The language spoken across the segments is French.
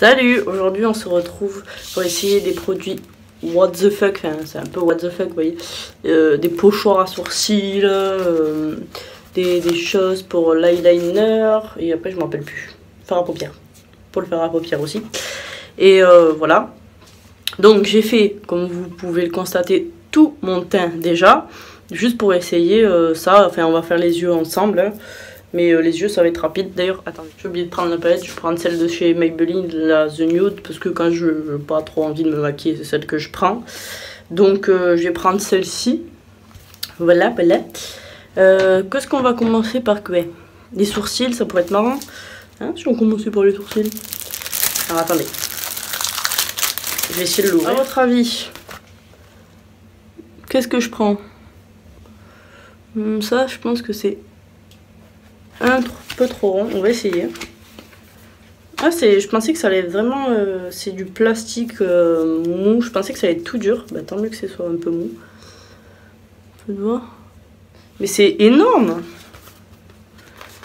Salut, aujourd'hui on se retrouve pour essayer des produits what the fuck, enfin c'est un peu what the fuck vous voyez, des pochoirs à sourcils, des choses pour l'eyeliner et après je m'en rappelle plus, fer à paupières, pour le fer à paupières aussi. Et voilà, donc j'ai fait comme vous pouvez le constater tout mon teint déjà, juste pour essayer ça, enfin on va faire les yeux ensemble hein. Mais les yeux ça va être rapide. D'ailleurs, attendez, j'ai oublié de prendre la palette. Je vais prendre celle de chez Maybelline, la The Nude, parce que quand je n'ai pas trop envie de me maquiller, c'est celle que je prends. Donc je vais prendre celle-ci. Voilà, voilà. Qu'est-ce qu'on va commencer par quoi? Les sourcils, ça pourrait être marrant. Hein, si on commençait par les sourcils. Alors attendez. Je vais essayer de l'ouvrir. À votre avis, qu'est-ce que je prends? Ça, je pense que c'est un peu trop rond, on va essayer. Ah, je pensais que ça allait être vraiment... c'est du plastique mou, je pensais que ça allait être tout dur. Bah tant mieux que ce soit un peu mou. Vous pouvez voir. Mais c'est énorme.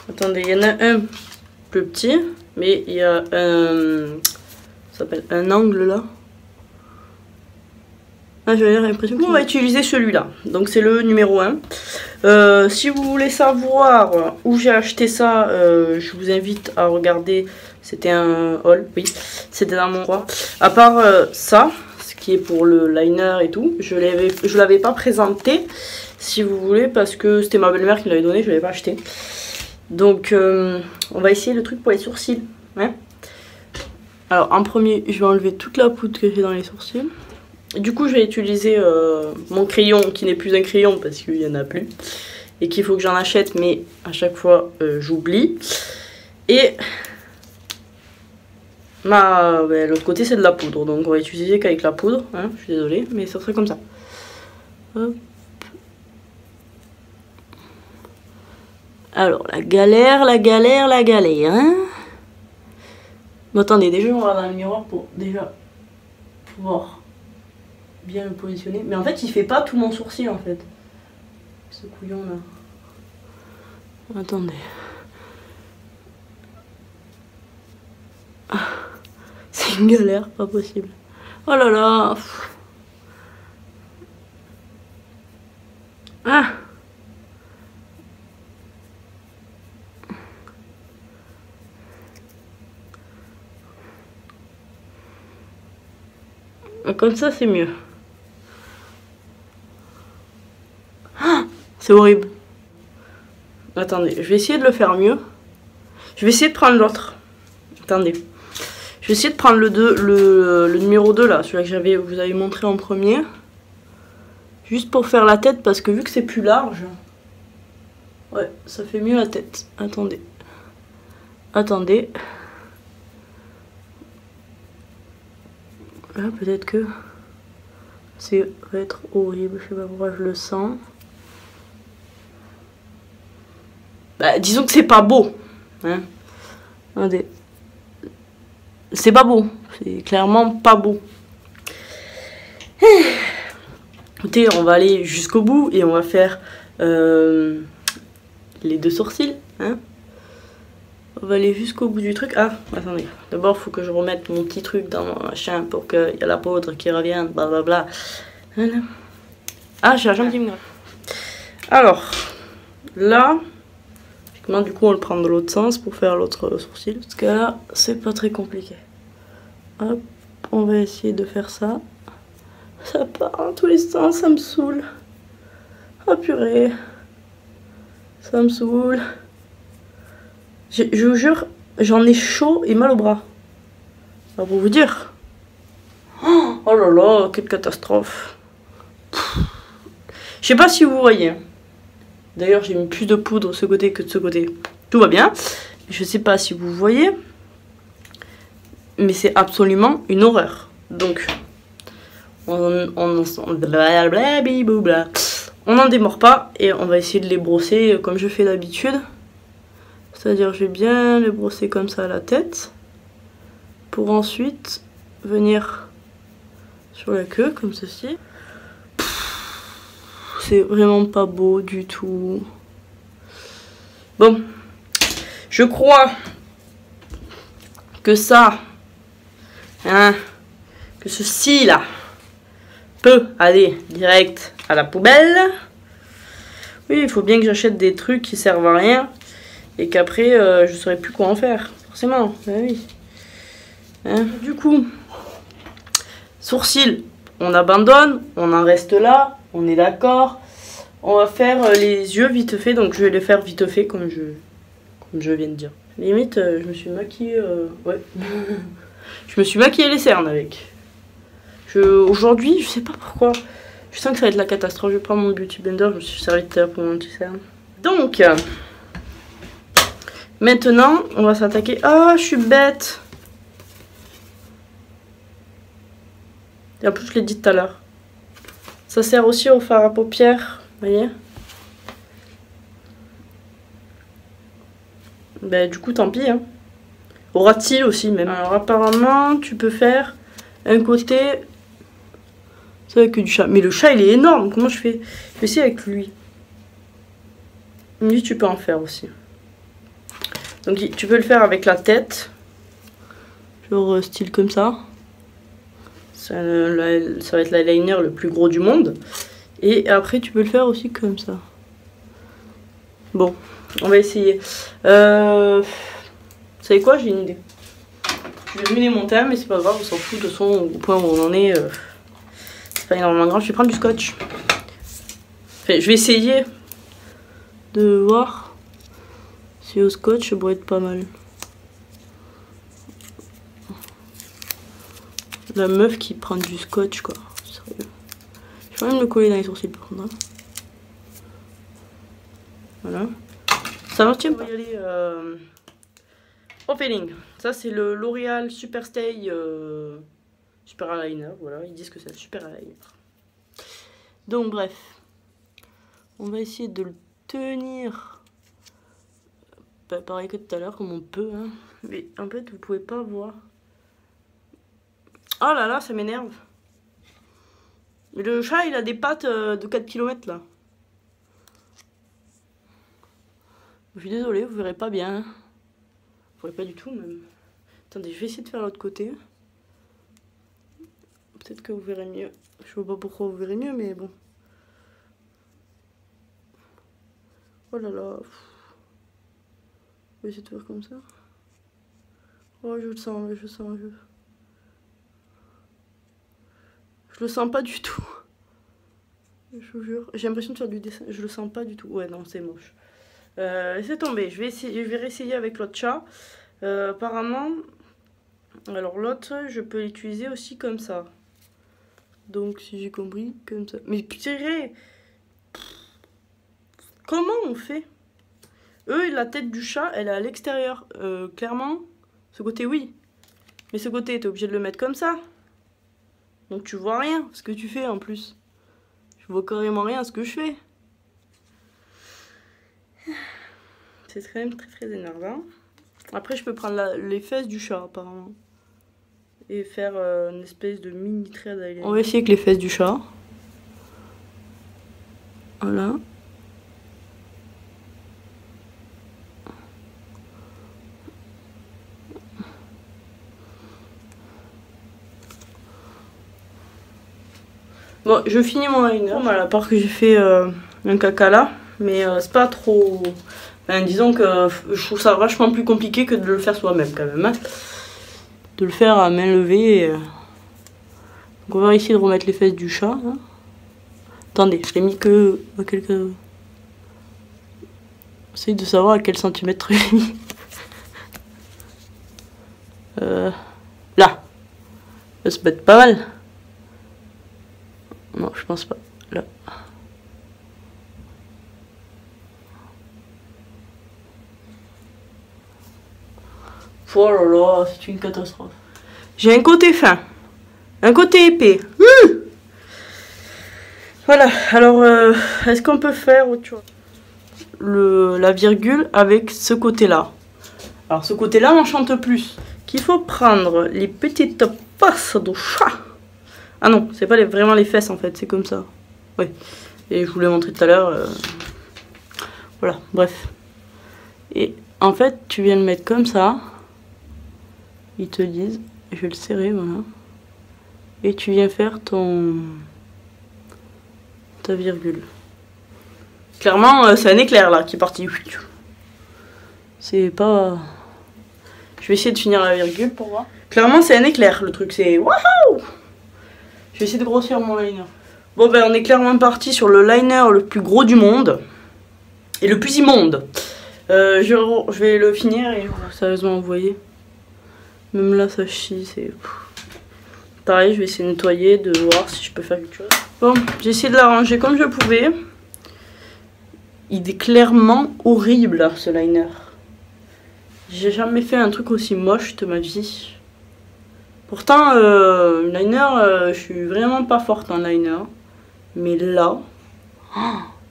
Attendez, il y en a un plus petit, mais il y a un... ça s'appelle un angle là. Ah, j'avais l'impression qu'on va utiliser celui-là. Donc c'est le numéro 1. Si vous voulez savoir où j'ai acheté ça, je vous invite à regarder. C'était un haul, oui. C'était dans mon endroit. À part ça, ce qui est pour le liner et tout, je l'avais pas présenté, si vous voulez, parce que c'était ma belle-mère qui l'avait donné, je l'avais pas acheté. Donc on va essayer le truc pour les sourcils. Hein. Alors en premier, je vais enlever toute la poudre que j'ai dans les sourcils. Du coup, je vais utiliser mon crayon qui n'est plus un crayon parce qu'il n'y en a plus. Et qu'il faut que j'en achète, mais à chaque fois, j'oublie. Et l'autre côté, c'est de la poudre. Donc, on va utiliser qu'avec la poudre. Hein, je suis désolée, mais ça serait comme ça. Hop. Alors, la galère. Hein. Bon, attendez, déjà, on va dans le miroir pour déjà pouvoir bien le positionner, mais en fait il fait pas tout mon sourcil en fait, ce couillon là. Attendez, ah, c'est une galère pas possible. Oh là là. Ah, comme ça c'est mieux. C'est horrible. Attendez, je vais essayer de le faire mieux. Je vais essayer de prendre l'autre. Attendez. Je vais essayer de prendre le numéro 2 là, celui que vous avez montré en premier. Juste pour faire la tête, parce que vu que c'est plus large. Ouais, ça fait mieux la tête. Attendez. Attendez. Là, peut-être que ça va être horrible. Je sais pas pourquoi je le sens. Bah, disons que c'est pas beau. Hein. Attendez. C'est pas beau. C'est clairement pas beau. Écoutez, on va aller jusqu'au bout et on va faire les deux sourcils. Hein. On va aller jusqu'au bout du truc. Ah, attendez. D'abord, il faut que je remette mon petit truc dans mon machin pour qu'il y ait la poudre qui revienne. Blablabla. Voilà. Ah, j'ai un jambe qui me gratte. Alors, là... du coup on le prend de l'autre sens pour faire l'autre sourcil. Parce que là c'est pas très compliqué. Hop, on va essayer de faire ça. Ça part dans tous les sens, ça me saoule. Oh purée. Ça me saoule. Je vous jure, j'en ai chaud et mal au bras. Ça va vous dire. Oh là là, quelle catastrophe. Je sais pas si vous voyez. D'ailleurs, j'ai mis plus de poudre de ce côté que de ce côté. Tout va bien. Je sais pas si vous voyez. Mais c'est absolument une horreur. Donc, on n'en démord pas. Et on va essayer de les brosser comme je fais d'habitude. C'est-à-dire, je vais bien les brosser comme ça à la tête. Pour ensuite venir sur la queue, comme ceci. C'est vraiment pas beau du tout. Bon, je crois que ça, hein, que ceci-là peut aller direct à la poubelle. Oui, il faut bien que j'achète des trucs qui servent à rien et qu'après, je ne saurais plus quoi en faire. Forcément, ben oui. Hein, du coup, sourcils, on abandonne, on en reste là, on est d'accord. On va faire les yeux vite fait, donc je vais les faire vite fait comme je viens de dire. Limite, je me suis maquillée, ouais. Je me suis maquillée les cernes avec. Aujourd'hui, je sais pas pourquoi, je sens que ça va être la catastrophe. Je vais prendre mon Beauty Blender, je me suis servi de terre pour mon anti-cerne. Donc, maintenant, on va s'attaquer. Ah, je suis bête. Et en plus, je l'ai dit tout à l'heure. Ça sert aussi au fard à paupières, vous voyez. Ben, du coup, tant pis. Hein. Aura-t-il aussi, même. Alors, apparemment, tu peux faire un côté. C'est avec du chat. Mais le chat, il est énorme. Comment je fais? Je vais essayer avec lui. Lui, tu peux en faire aussi. Donc, tu peux le faire avec la tête. Genre, style comme ça. Ça va être l'eyeliner le plus gros du monde. Et après, tu peux le faire aussi comme ça. Bon, on va essayer. Vous savez quoi? J'ai une idée. Je vais ruiner mon thème, mais c'est pas grave, on s'en fout. De toute façon, au point où on en est, c'est pas énormément grave. Je vais prendre du scotch. Enfin, je vais essayer de voir si au scotch, ça pourrait être pas mal. La meuf qui prend du scotch, quoi. Sérieux. Je vais même le coller dans les sourcils pour prendre. Voilà. Ça va, tiens. On va y aller au feeling. Ça, c'est le L'Oréal Super Stay Super Eyeliner. Voilà, ils disent que c'est le Super Eyeliner. Donc, bref. On va essayer de le tenir. Pareil que tout à l'heure, comme on peut. Hein. Mais en fait, vous pouvez pas voir. Oh là là, ça m'énerve. Le chat, il a des pattes de 4 km là. Je suis désolée, vous verrez pas bien. Vous verrez pas du tout même. Attendez, je vais essayer de faire l'autre côté. Peut-être que vous verrez mieux. Je vois pas pourquoi vous verrez mieux, mais bon. Oh là là. Je vais essayer de faire comme ça. Oh, je le sens, je le sens. Je le sens pas du tout. Je vous jure. J'ai l'impression de faire du dessin. Je le sens pas du tout. Ouais, non, c'est moche. Laissez tomber. Je vais réessayer avec l'autre chat. Apparemment, alors l'autre, je peux l'utiliser aussi comme ça. Donc, si j'ai compris, comme ça. Mais purée, comment on fait? Eux, la tête du chat, elle est à l'extérieur. Clairement, ce côté, oui. Mais ce côté, t'es obligé de le mettre comme ça. Donc tu vois rien, ce que tu fais en plus. Je vois carrément rien ce que je fais. C'est quand même très très énervant. Après je peux prendre les fesses du chat apparemment. Et faire une espèce de mini trait d'eyeliner. On va essayer avec les fesses du chat. Voilà. Bon, je finis mon eyeliner. Voilà, à part que j'ai fait un caca là. Mais c'est pas trop... Enfin, disons que je trouve ça vachement plus compliqué que de le faire soi-même quand même. Hein. De le faire à main levée. Donc on va essayer de remettre les fesses du chat. Hein. Attendez, je l'ai mis que à quelques... J'essaie de savoir à quel centimètre je l'ai mis. Là. Ça peut être pas mal. Non, je pense pas. Là. Oh là là, c'est une catastrophe. J'ai un côté fin. Un côté épais. Voilà, alors est-ce qu'on peut faire autre chose? La virgule avec ce côté-là. Alors ce côté-là m'enchante plus. Qu'il faut prendre les petites passes de chat. Ah non, c'est pas vraiment les fesses en fait, c'est comme ça. Oui. Et je vous l'ai montré tout à l'heure. Voilà, bref. Et en fait, tu viens le mettre comme ça. Ils te disent Je vais le serrer, voilà. Et tu viens faire ta virgule. Clairement, c'est un éclair là qui est parti. C'est pas... Je vais essayer de finir la virgule pour voir. Clairement, c'est un éclair le truc, c'est waouh! Je vais essayer de grossir mon liner. Bon, ben, on est clairement parti sur le liner le plus gros du monde et le plus immonde. Je vais le finir et sérieusement, vous voyez, même là, ça chie, c'est... Pareil, je vais essayer de nettoyer, de voir si je peux faire quelque chose. Bon, j'ai essayé de l'arranger comme je pouvais. Il est clairement horrible, ce liner. J'ai jamais fait un truc aussi moche de ma vie. Pourtant, liner, je suis vraiment pas forte en liner. Mais là,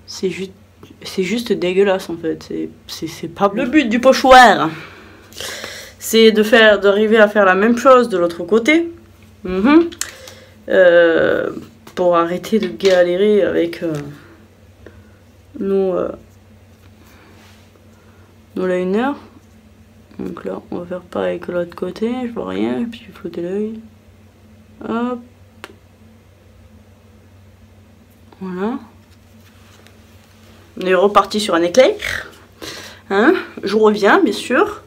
c'est juste dégueulasse en fait. C'est pas bon. Le but du pochoir, c'est d'arriver à faire la même chose de l'autre côté. Pour arrêter de galérer avec nos liners. Donc là, on va faire pareil que l'autre côté. Je vois rien, et puis je vais flotter l'œil. Hop. Voilà. On est reparti sur un éclair. Hein? Je reviens, bien sûr.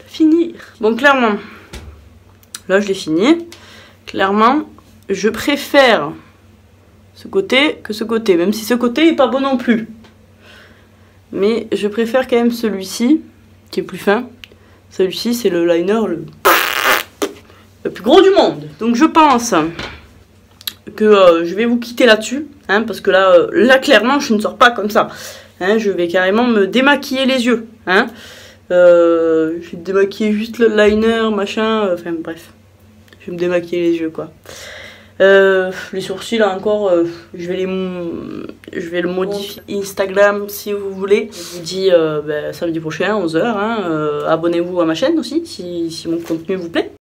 Finir. Bon, clairement, là, je l'ai fini. Clairement, je préfère ce côté que ce côté. Même si ce côté est pas bon non plus. Mais je préfère quand même celui-ci, qui est plus fin. Celui-ci, c'est le liner le plus gros du monde. Donc je pense que je vais vous quitter là-dessus. Hein, parce que là, clairement, je ne sors pas comme ça. Hein, je vais carrément me démaquiller les yeux. Hein. Je vais démaquiller juste le liner, machin. Enfin bref. Je vais me démaquiller les yeux, quoi. Les sourcils, là encore, je vais le modifier. Instagram, si vous voulez. Je vous dis samedi prochain, 11 h. Hein, abonnez-vous à ma chaîne aussi, si mon contenu vous plaît.